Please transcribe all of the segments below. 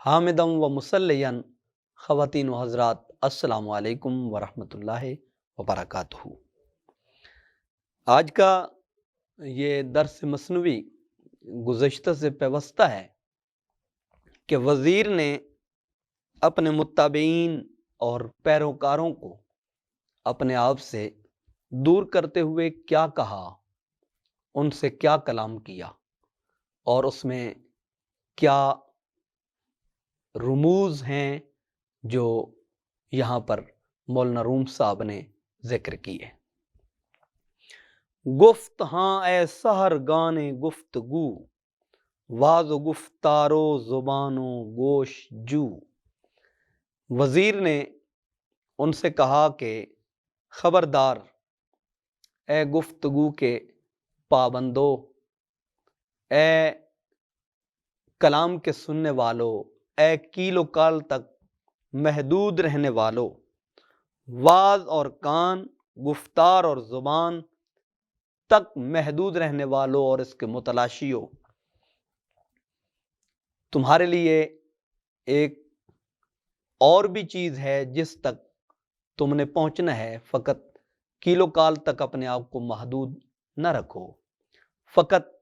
حامدم و مسلین خواتین و حضرات السلام علیکم ورحمۃ اللہ وبرکاتہ۔ آج کا یہ درس مثنوی گزشتہ سے پیوستہ ہے کہ وزیر نے اپنے متابعین اور پیروکاروں کو اپنے آپ سے دور کرتے ہوئے کیا کہا، ان سے کیا کلام کیا اور اس میں کیا رموز ہیں جو یہاں پر مولانا روم صاحب نے ذکر کیے۔ گفت ہاں اے سحر گانے گفتگو، واز و گفتارو زبانو گوش جو۔ وزیر نے ان سے کہا کہ خبردار اے گفتگو کے پابندو، اے کلام کے سننے والو، اے کیل و کال تک محدود رہنے والو، واز اور کان، گفتار اور زبان تک محدود رہنے والو اور اس کے متلاشیوں، تمہارے لیے ایک اور بھی چیز ہے جس تک تم نے پہنچنا ہے، فقط کیل و کال تک اپنے آپ کو محدود نہ رکھو، فقط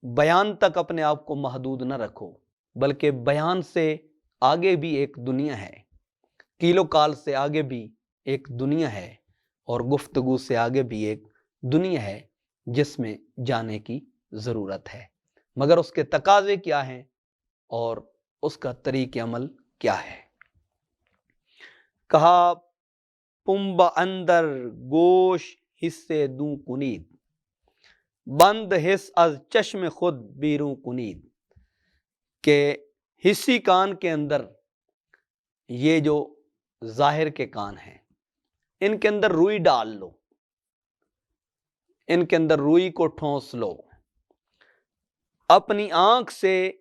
بیان تک اپنے آپ کو محدود نہ رکھو، بلکہ بیان سے آگے بھی ایک دنیا ہے، کیل و کال سے آگے بھی ایک دنیا ہے، اور گفتگو سے آگے بھی ایک دنیا ہے جس میں جانے کی ضرورت ہے، مگر اس کے تقاضے کیا ہیں اور اس کا طریق عمل کیا ہے۔ کہا پنب اندر گوش حصے دوں کنید، بند حس از چشم خود بیروں کنید، کہ حصی کان کے اندر یہ جو ظاہر کے کان ہیں ان کے اندر روئی ڈال لو، ان کے اندر روئی کو ٹھونس لو، اپنی آنکھ سے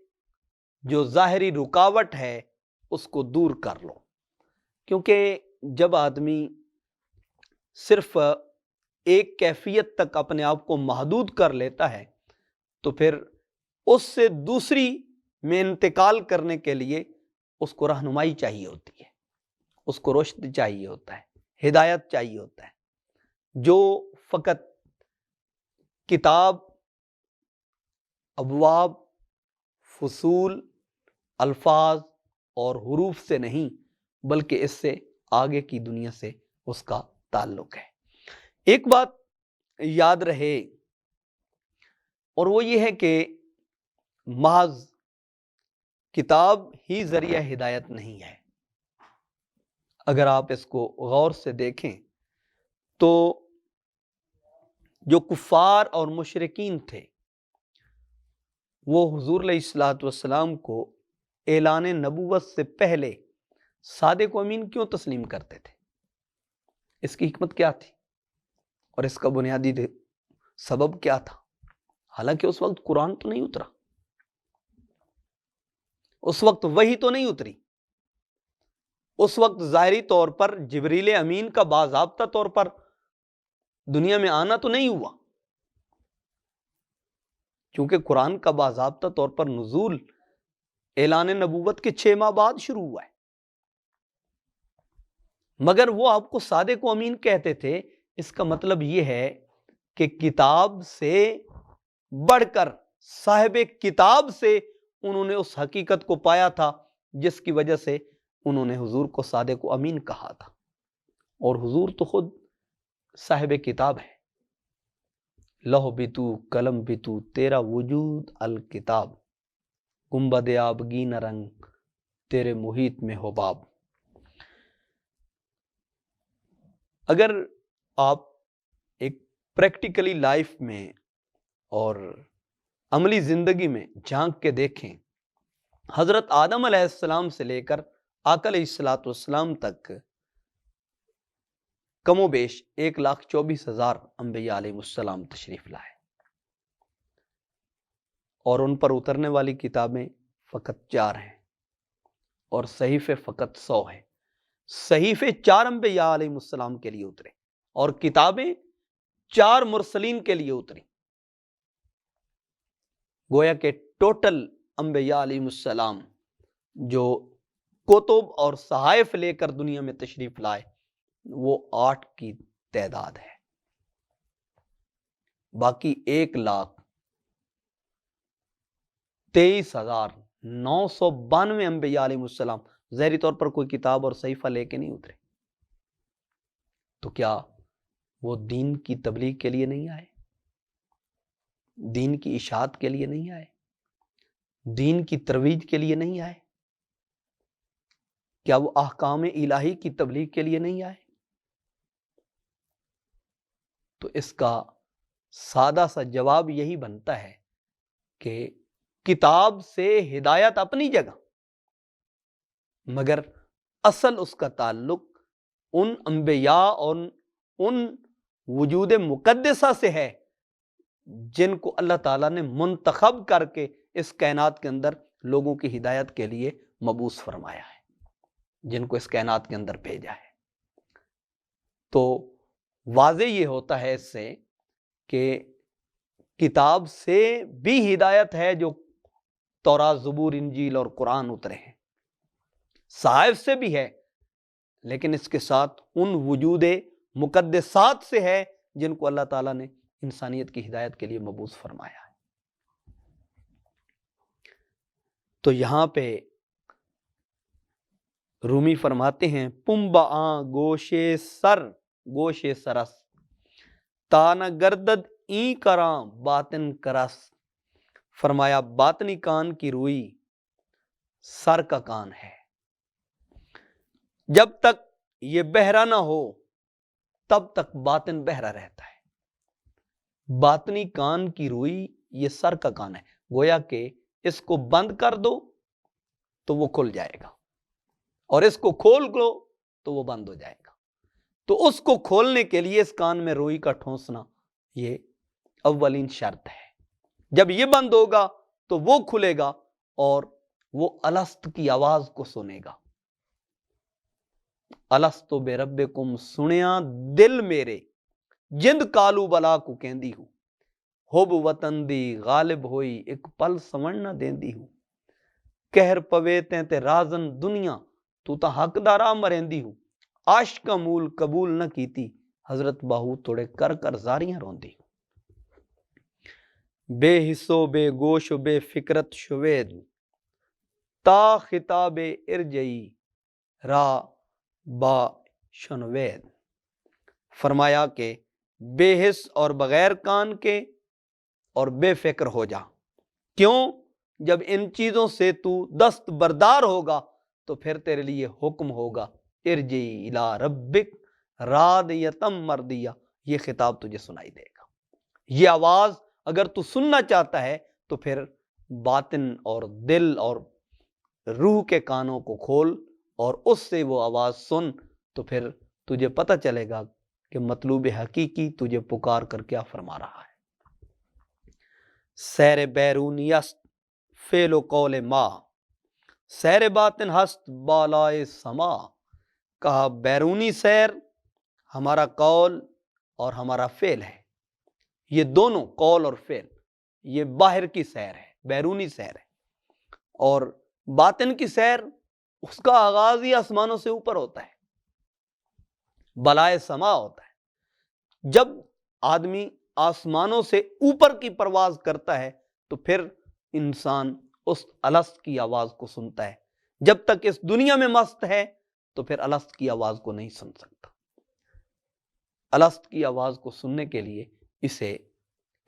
جو ظاہری رکاوٹ ہے اس کو دور کر لو، کیونکہ جب آدمی صرف ایک کیفیت تک اپنے آپ کو محدود کر لیتا ہے تو پھر اس سے دوسری میں انتقال کرنے کے لیے اس کو رہنمائی چاہیے ہوتی ہے، اس کو رشد چاہیے ہوتا ہے، ہدایت چاہیے ہوتا ہے۔ جو فقط کتاب، ابواب، فصول، الفاظ اور حروف سے نہیں بلکہ اس سے آگے کی دنیا سے اس کا تعلق ہے۔ ایک بات یاد رہے اور وہ یہ ہے کہ محض کتاب ہی ذریعہ ہدایت نہیں ہے۔ اگر آپ اس کو غور سے دیکھیں تو جو کفار اور مشرکین تھے وہ حضور علیہ الصلوۃ والسلام کو اعلان نبوت سے پہلے صادق و امین کیوں تسلیم کرتے تھے؟ اس کی حکمت کیا تھی اور اس کا بنیادی سبب کیا تھا؟ حالانکہ اس وقت قرآن تو نہیں اترا، اس وقت وحی تو نہیں اتری، اس وقت ظاہری طور پر جبریل امین کا باضابطہ طور پر دنیا میں آنا تو نہیں ہوا، کیونکہ قرآن کا باضابطہ طور پر نزول اعلان نبوت کے 6 ماہ بعد شروع ہوا ہے، مگر وہ آپ کو صادق و امین کہتے تھے۔ اس کا مطلب یہ ہے کہ کتاب سے بڑھ کر صاحب کتاب سے انہوں نے اس حقیقت کو پایا تھا جس کی وجہ سے انہوں نے حضور کو صادق و امین کہا تھا، اور حضور تو خود صاحب کتاب ہے۔ لوح بھی تو قلم بھی تو، تیرا وجود الکتاب، گنبد آبگی نہ رنگ تیرے محیط میں حباب۔ اگر آپ ایک پریکٹیکلی لائف میں اور عملی زندگی میں جھانک کے دیکھیں، حضرت آدم علیہ السلام سے لے کر آقا علیہ الصلوۃ والسلام تک کم و بیش 1,24,000 انبیاء علیہ السلام تشریف لائے، اور ان پر اترنے والی کتابیں فقط 4 ہیں اور صحیفے فقط 100 ہیں۔ صحیفے 4 انبیاء علیہ السلام کے لیے اترے اور کتابیں 4 مرسلین کے لیے اتری، گویا کہ ٹوٹل انبیاء علیہ السلام جو کتب اور صحائف لے کر دنیا میں تشریف لائے وہ 8 کی تعداد ہے، باقی 1,23,992 انبیاء علیہ السلام ظاہری طور پر کوئی کتاب اور صحیفہ لے کے نہیں اترے، تو کیا وہ دین کی تبلیغ کے لیے نہیں آئے؟ دین کی اشاعت کے لیے نہیں آئے؟ دین کی ترویج کے لیے نہیں آئے؟ کیا وہ احکام الہی کی تبلیغ کے لیے نہیں آئے؟ تو اس کا سادہ سا جواب یہی بنتا ہے کہ کتاب سے ہدایت اپنی جگہ، مگر اصل اس کا تعلق ان انبیاء اور ان وجود مقدسہ سے ہے جن کو اللہ تعالیٰ نے منتخب کر کے اس کائنات کے اندر لوگوں کی ہدایت کے لیے مبعوث فرمایا ہے، جن کو اس کائنات کے اندر بھیجا ہے۔ تو واضح یہ ہوتا ہے اس سے کہ کتاب سے بھی ہدایت ہے جو تورات، زبور، انجیل اور قرآن اترے ہیں، صحائف سے بھی ہے، لیکن اس کے ساتھ ان وجود مقدسات سے ہے جن کو اللہ تعالیٰ نے انسانیت کی ہدایت کے لیے مبعوث فرمایا ہے۔ تو یہاں پہ رومی فرماتے ہیں پمبا گوشے سرس تانا گردد این کراں باطن کرس، فرمایا باطنی کان کی روئی سر کا کان ہے، جب تک یہ بہرا نہ ہو تب تک باطن بہرا رہتا ہے۔ باطنی کان کی روئی یہ سر کا کان ہے، گویا کہ اس کو بند کر دو تو وہ کھل جائے گا، اور اس کو کھول دو تو وہ بند ہو جائے گا۔ تو اس کو کھولنے کے لیے اس کان میں روئی کا ٹھونسنا یہ اولین شرط ہے۔ جب یہ بند ہوگا تو وہ کھلے گا اور وہ الست کی آواز کو سنے گا۔ الستو بے ربکم سنیا دل میرے جند کالو بلا کو کہندی ہوں، ہوب وطن دی غالب ہوئی ایک پل سمن نہ دیندی ہوں، کہر پوے تے رازن دنیا تو تا حق دارا مرندی ہوں، عاشق مول قبول نہ کیتی حضرت باہو توڑے کر کر زاریاں روندی ہوں، بے حصو بے گوش و بے فکرت شوید تا خطاب ارجئی را با شنوید، فرمایا کہ بے حس اور بغیر کان کے اور بے فکر ہو جا، کیوں؟ جب ان چیزوں سے تو دست بردار ہوگا تو پھر تیرے لیے حکم ہوگا ارجی الی ربک راضیۃ مرضیہ، یہ خطاب تجھے سنائی دے گا۔ یہ آواز اگر تو سننا چاہتا ہے تو پھر باطن اور دل اور روح کے کانوں کو کھول اور اس سے وہ آواز سن، تو پھر تجھے پتہ چلے گا کہ مطلوب حقیقی تجھے پکار کر کیا فرما رہا ہے۔ سیر بیرونی است فعل و قول ما، سیر باطن ہست بالائے سما، کہا بیرونی سیر ہمارا قول اور ہمارا فعل ہے، یہ دونوں قول اور فعل یہ باہر کی سیر ہے، بیرونی سیر ہے، اور باطن کی سیر اس کا آغاز ہی آسمانوں سے اوپر ہوتا ہے، بالائے سما ہوتا ہے۔ جب آدمی آسمانوں سے اوپر کی پرواز کرتا ہے تو پھر انسان اس الست کی آواز کو سنتا ہے، جب تک اس دنیا میں مست ہے تو پھر الست کی آواز کو نہیں سن سکتا۔ الست کی آواز کو سننے کے لیے اسے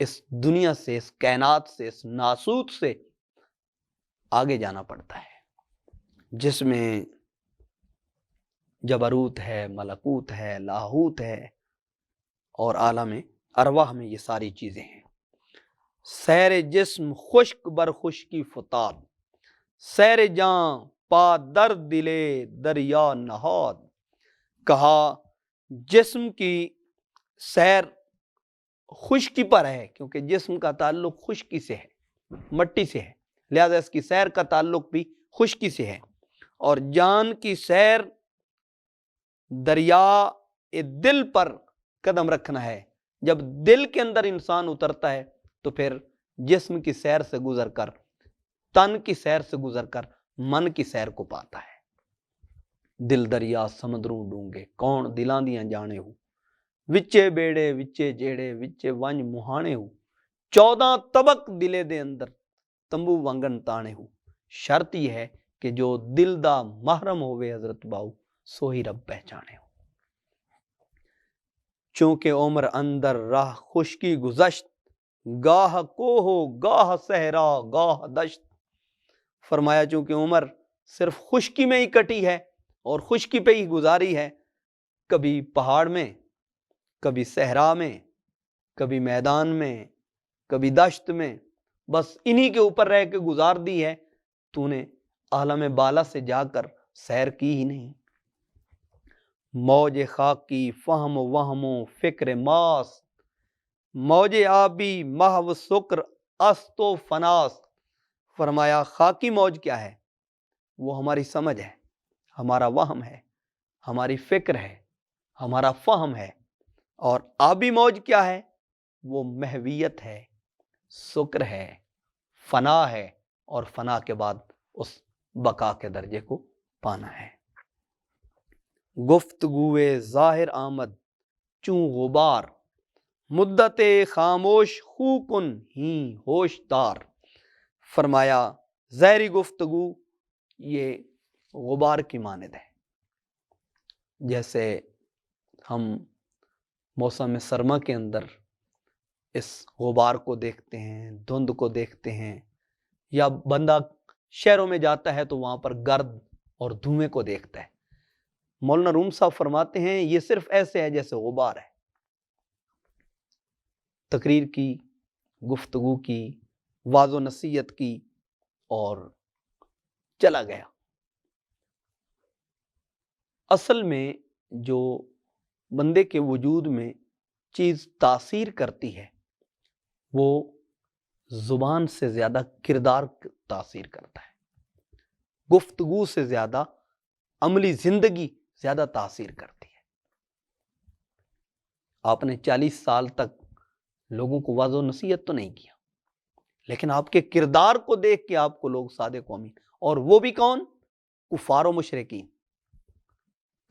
اس دنیا سے، اس کائنات سے، اس ناسوت سے آگے جانا پڑتا ہے، جس میں جبروت ہے، ملکوت ہے، لاہوت ہے، اور عالم ارواح میں یہ ساری چیزیں ہیں۔ سیر جسم خشک بر خشکی فتاد، سیر جاں پا در دلے دریا نہاد، کہا جسم کی سیر خشکی پر ہے، کیونکہ جسم کا تعلق خشکی سے ہے، مٹی سے ہے، لہذا اس کی سیر کا تعلق بھی خشکی سے ہے، اور جان کی سیر دریا دل پر قدم رکھنا ہے۔ جب دل کے اندر انسان اترتا ہے تو پھر جسم کی سیر سے گزر کر، تن کی سیر سے گزر کر من کی سیر کو پاتا ہے۔ دل دریا سمندروں ڈونگے کون دلاں دیاں جانے ہو، وچے بیڑے وچے جیڑے وچے ونج مہانے ہو، 14 طبق دلے دے اندر تمبو وانگن تانے ہو۔ شرط یہ ہے کہ جو دل دا محرم ہوئے حضرت باؤ سو ہی رب پہچانے ہو۔ چونکہ عمر اندر راہ خشکی گزشت، گاہ کوہ گاہ صحرا گاہ دشت۔ فرمایا چونکہ عمر صرف خشکی میں ہی کٹی ہے اور خشکی پہ ہی گزاری ہے، کبھی پہاڑ میں، کبھی صحرا میں، کبھی میدان میں، کبھی دشت میں، بس انہی کے اوپر رہ کے گزار دی ہے، تو نے عالم بالا سے جا کر سیر کی ہی نہیں۔ موج خاکی فہم و وہم و فکر ماست، موج آبی محو سکر است و فناست۔ فرمایا خاکی موج کیا ہے؟ وہ ہماری سمجھ ہے، ہمارا وہم ہے، ہماری فکر ہے، ہمارا فہم ہے۔ اور آبی موج کیا ہے؟ وہ محویت ہے، سکر ہے، فنا ہے، اور فنا کے بعد اس بقا کے درجے کو پانا ہے۔ گفتگوے ظاہر آمد چوں غبار، مدت خاموش خو کن ہی ہوش دار۔ فرمایا ظاہری گفتگو یہ غبار کی مانند ہے، جیسے ہم موسم سرما کے اندر اس غبار کو دیکھتے ہیں، دھند کو دیکھتے ہیں، یا بندہ شہروں میں جاتا ہے تو وہاں پر گرد اور دھوئیں کو دیکھتا ہے۔ مولانا روم صاحب فرماتے ہیں یہ صرف ایسے ہے جیسے غبار ہے، تقریر کی، گفتگو کی، واعظ و نصیحت کی، اور چلا گیا۔ اصل میں جو بندے کے وجود میں چیز تاثیر کرتی ہے وہ زبان سے زیادہ کردار تاثیر کرتا ہے، گفتگو سے زیادہ عملی زندگی زیادہ تاثیر کرتی ہے۔ آپ نے 40 سال تک لوگوں کو واعظ و نصیحت تو نہیں کیا، لیکن آپ کے کردار کو دیکھ کے آپ کو لوگ صادق و امین، اور وہ بھی کون؟ کفار و مشرکین۔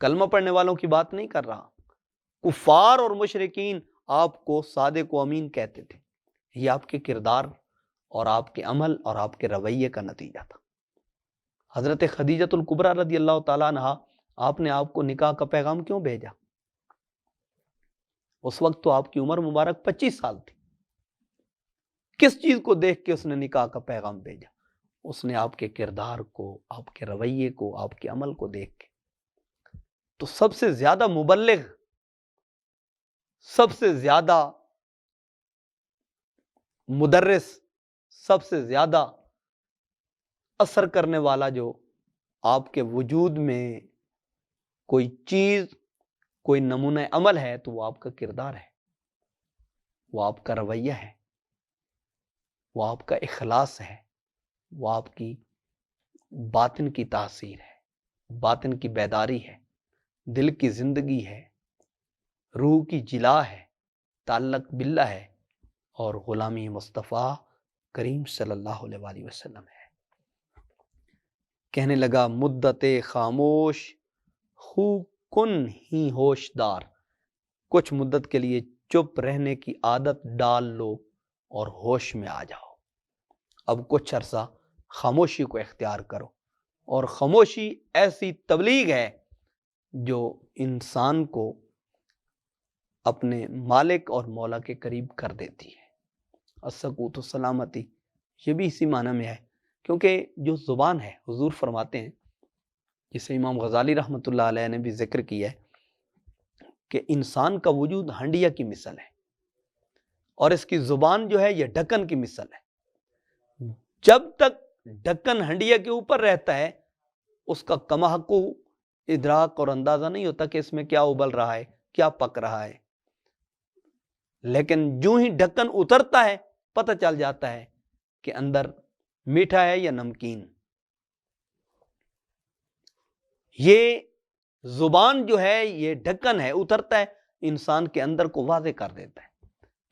کلمہ پڑھنے والوں کی بات نہیں کر رہا، کفار اور مشرکین آپ کو صادق و امین کہتے تھے۔ یہ آپ کے کردار اور آپ کے عمل اور آپ کے رویے کا نتیجہ تھا۔ حضرت خدیجۃ الکبریٰ رضی اللہ تعالیٰ عنہا، آپ نے آپ کو نکاح کا پیغام کیوں بھیجا؟ اس وقت تو آپ کی عمر مبارک 25 سال تھی۔ کس چیز کو دیکھ کے اس نے نکاح کا پیغام بھیجا؟ اس نے آپ کے کردار کو، آپ کے رویے کو، آپ کے عمل کو دیکھ کے۔ تو سب سے زیادہ مبلغ، سب سے زیادہ مدرس، سب سے زیادہ اثر کرنے والا جو آپ کے وجود میں کوئی چیز، کوئی نمونہ عمل ہے تو وہ آپ کا کردار ہے، وہ آپ کا رویہ ہے، وہ آپ کا اخلاص ہے، وہ آپ کی باطن کی تاثیر ہے، باطن کی بیداری ہے، دل کی زندگی ہے، روح کی جلا ہے، تعلق باللہ ہے، اور غلامی مصطفیٰ کریم صلی اللہ علیہ وآلہ وسلم ہے۔ کہنے لگا مدت خاموش خو کن ہی ہوشدار، کچھ مدت کے لیے چپ رہنے کی عادت ڈال لو اور ہوش میں آ جاؤ۔ اب کچھ عرصہ خاموشی کو اختیار کرو، اور خاموشی ایسی تبلیغ ہے جو انسان کو اپنے مالک اور مولا کے قریب کر دیتی ہے۔ السکوت سلامتی، یہ بھی اسی معنی میں ہے، کیونکہ جو زبان ہے، حضور فرماتے ہیں، جسے امام غزالی رحمۃ اللہ علیہ نے بھی ذکر کیا ہے، کہ انسان کا وجود ہنڈیا کی مثل ہے، اور اس کی زبان جو ہے یہ ڈھکن کی مثل ہے۔ جب تک ڈھکن ہنڈیا کے اوپر رہتا ہے اس کا کمحقو ادراک اور اندازہ نہیں ہوتا کہ اس میں کیا ابل رہا ہے، کیا پک رہا ہے، لیکن جو ہی ڈھکن اترتا ہے پتہ چل جاتا ہے کہ اندر میٹھا ہے یا نمکین۔ یہ زبان جو ہے یہ ڈھکن ہے، اترتا ہے، انسان کے اندر کو واضح کر دیتا ہے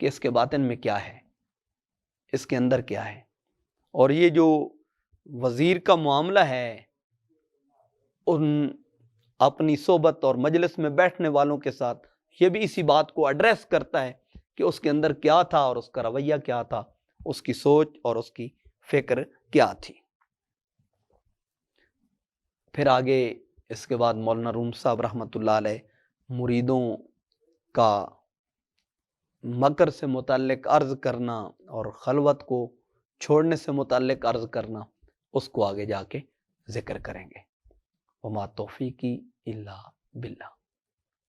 کہ اس کے باطن میں کیا ہے، اس کے اندر کیا ہے۔ اور یہ جو وزیر کا معاملہ ہے ان اپنی صحبت اور مجلس میں بیٹھنے والوں کے ساتھ یہ بھی اسی بات کو ایڈریس کرتا ہے کہ اس کے اندر کیا تھا اور اس کا رویہ کیا تھا، اس کی سوچ اور اس کی فکر کیا تھی۔ پھر آگے اس کے بعد مولانا روم صاحب رحمۃ اللہ علیہ مریدوں کا مکر سے متعلق عرض کرنا اور خلوت کو چھوڑنے سے متعلق عرض کرنا، اس کو آگے جا کے ذکر کریں گے۔ وما توفیقی الا باللہ۔